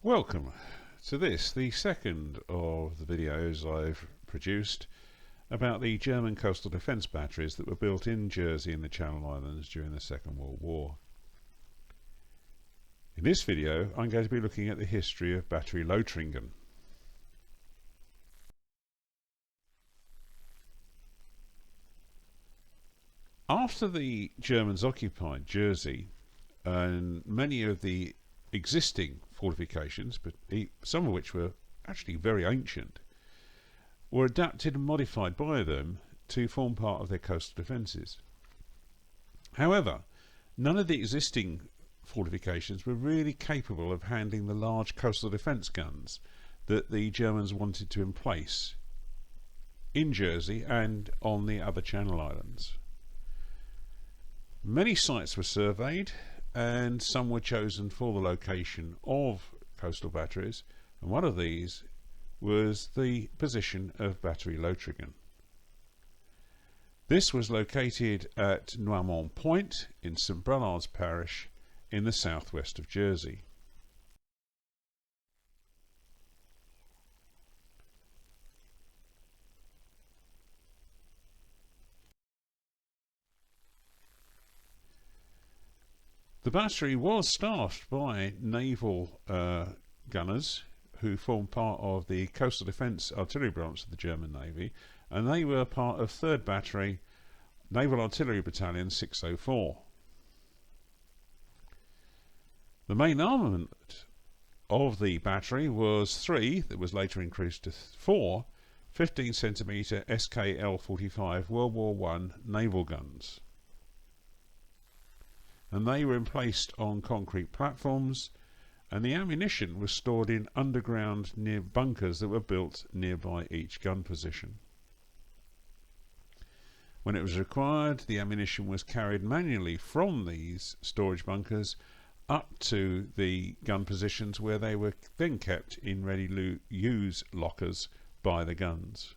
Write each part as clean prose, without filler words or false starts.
Welcome to this, the second of the videos I've produced about the German coastal defence batteries that were built in Jersey and the Channel Islands during the Second World War. In this video I'm going to be looking at the history of Batterie Lothringen. After the Germans occupied Jersey, and many of the existing fortifications, but some of which were actually very ancient, were adapted and modified by them to form part of their coastal defences. However, none of the existing fortifications were really capable of handling the large coastal defence guns that the Germans wanted to emplace in Jersey and on the other Channel Islands. Many sites were surveyed and some were chosen for the location of coastal batteries, and one of these was the position of Batterie Lothringen. This was located at Noirmont Point in St Brelades parish in the southwest of Jersey. The battery was staffed by naval gunners who formed part of the coastal defence artillery branch of the German Navy, and they were part of 3rd Battery Naval Artillery Battalion 604. The main armament of the battery was 3, that was later increased to 4, 15cm SKL-45 World War I naval guns, and they were emplaced on concrete platforms, and the ammunition was stored in underground near bunkers that were built nearby each gun position. When it was required, the ammunition was carried manually from these storage bunkers up to the gun positions, where they were then kept in ready-use lockers by the guns.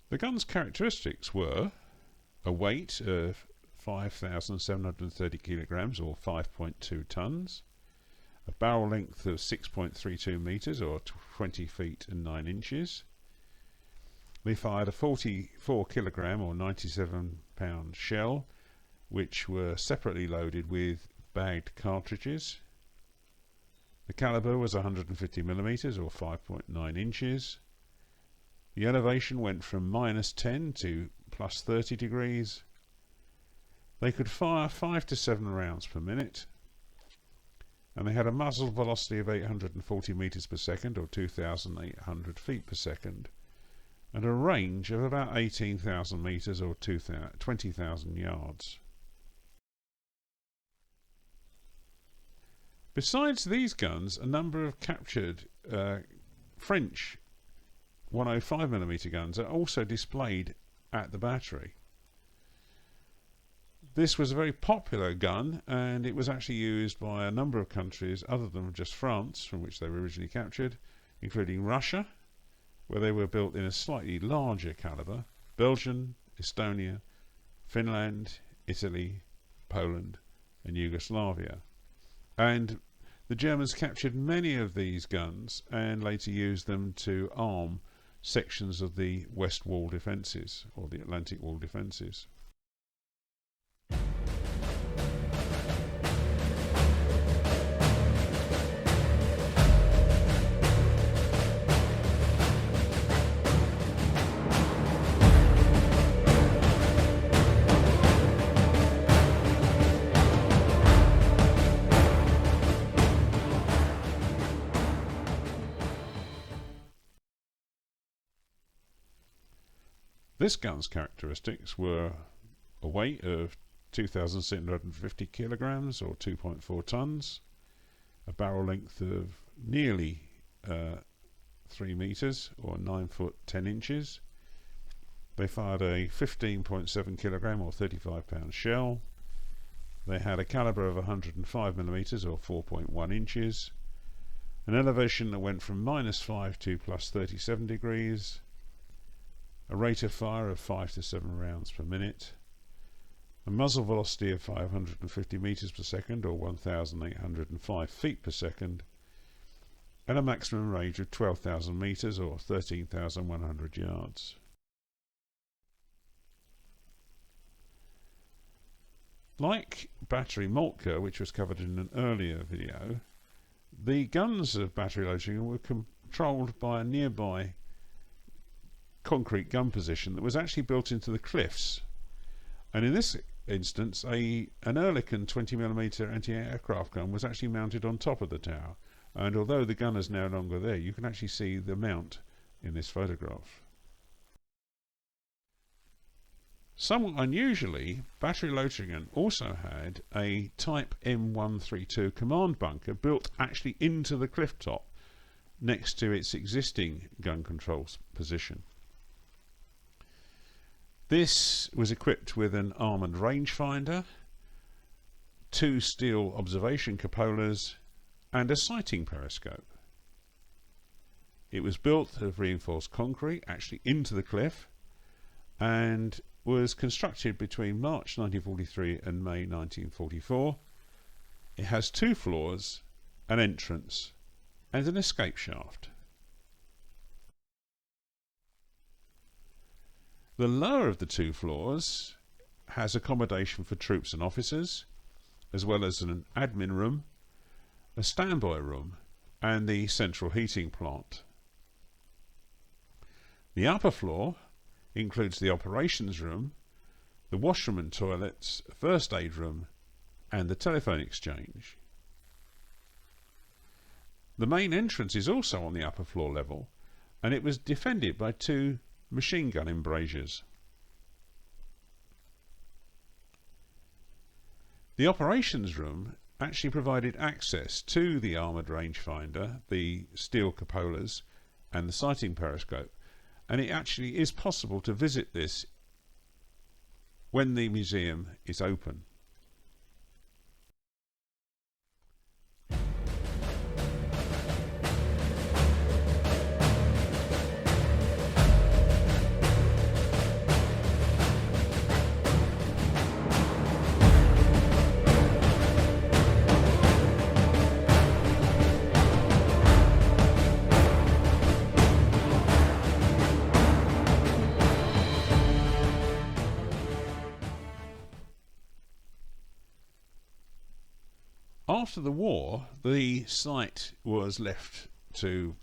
The gun's characteristics were a weight of 5,730 kilograms or 5.2 tons, a barrel length of 6.32 meters or 20 feet and 9 inches. They fired a 44 kilogram or 97 pound shell, which were separately loaded with bagged cartridges. The caliber was 150 millimeters or 5.9 inches. The elevation went from -10 to +30 degrees. They could fire 5 to 7 rounds per minute, and they had a muzzle velocity of 840 meters per second or 2,800 feet per second, and a range of about 18,000 meters or 20,000 yards. Besides these guns, a number of captured French 105mm guns are also displayed at the battery. This was a very popular gun, and it was actually used by a number of countries other than just France, from which they were originally captured, including Russia, where they were built in a slightly larger caliber, Belgium, Estonia, Finland, Italy, Poland and Yugoslavia. And the Germans captured many of these guns and later used them to arm sections of the West Wall defences or the Atlantic Wall defences. This gun's characteristics were a weight of 2,650 kilograms or 2.4 tons, a barrel length of nearly 3 meters or 9 foot 10 inches. They fired a 15.7 kilogram or 35 pound shell. They had a caliber of 105 millimeters or 4.1 inches, an elevation that went from -5 to +37 degrees, a rate of fire of 5 to 7 rounds per minute, a muzzle velocity of 550 meters per second or 1,805 feet per second, and a maximum range of 12,000 meters or 13,100 yards. Like Batterie Moltke, which was covered in an earlier video, the guns of Batterie Lothringen were controlled by a nearby concrete gun position that was actually built into the cliffs. And in this instance, an Oerlikon 20mm anti-aircraft gun was actually mounted on top of the tower. And although the gun is no longer there, you can actually see the mount in this photograph. Somewhat unusually, Batterie Lothringen also had a Type M132 command bunker built actually into the cliff top next to its existing gun controls position. This was equipped with an armoured rangefinder, 2 steel observation cupolas and a sighting periscope. It was built of reinforced concrete actually into the cliff and was constructed between March 1943 and May 1944. It has 2 floors, an entrance and an escape shaft. The lower of the 2 floors has accommodation for troops and officers, as well as an admin room, a standby room and the central heating plant. The upper floor includes the operations room, the washroom and toilets, first aid room and the telephone exchange. The main entrance is also on the upper floor level, and it was defended by 2 machine gun embrasures. The operations room actually provided access to the armoured rangefinder, the steel cupolas and the sighting periscope, and it actually is possible to visit this when the museum is open. After the war, the site was left to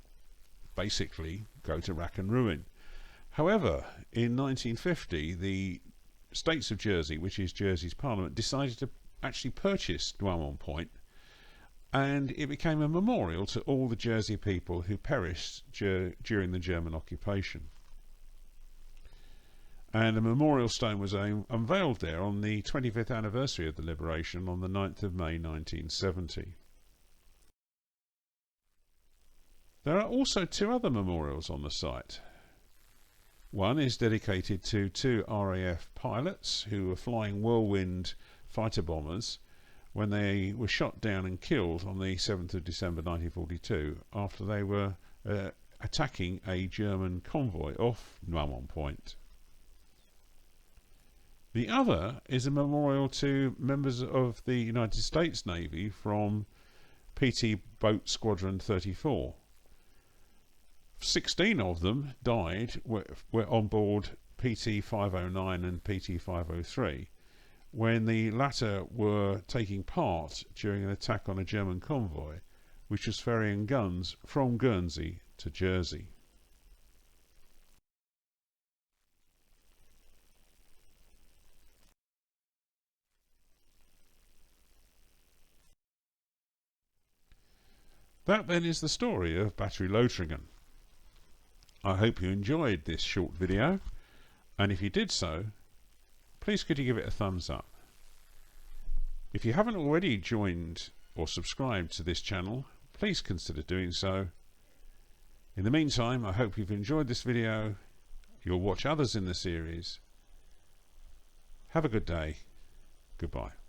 basically go to rack and ruin. However, in 1950, the States of Jersey, which is Jersey's parliament, decided to actually purchase Noirmont Point, and it became a memorial to all the Jersey people who perished during the German occupation. And a memorial stone was unveiled there on the 25th anniversary of the liberation on the 9th of May 1970. There are also 2 other memorials on the site. One is dedicated to 2 RAF pilots who were flying Whirlwind fighter bombers when they were shot down and killed on the 7th of December 1942 after they were attacking a German convoy off Noirmont Point. The other is a memorial to members of the United States Navy from PT Boat Squadron 34. 16 of them died were on board PT 509 and PT 503 when the latter were taking part during an attack on a German convoy which was ferrying guns from Guernsey to Jersey. That then is the story of Batterie Lothringen. I hope you enjoyed this short video, And if you did so, please could you give it a thumbs up. If you haven't already joined or subscribed to this channel, please consider doing so. In the meantime, I hope you've enjoyed this video. You'll watch others in the series. Have a good day. Goodbye.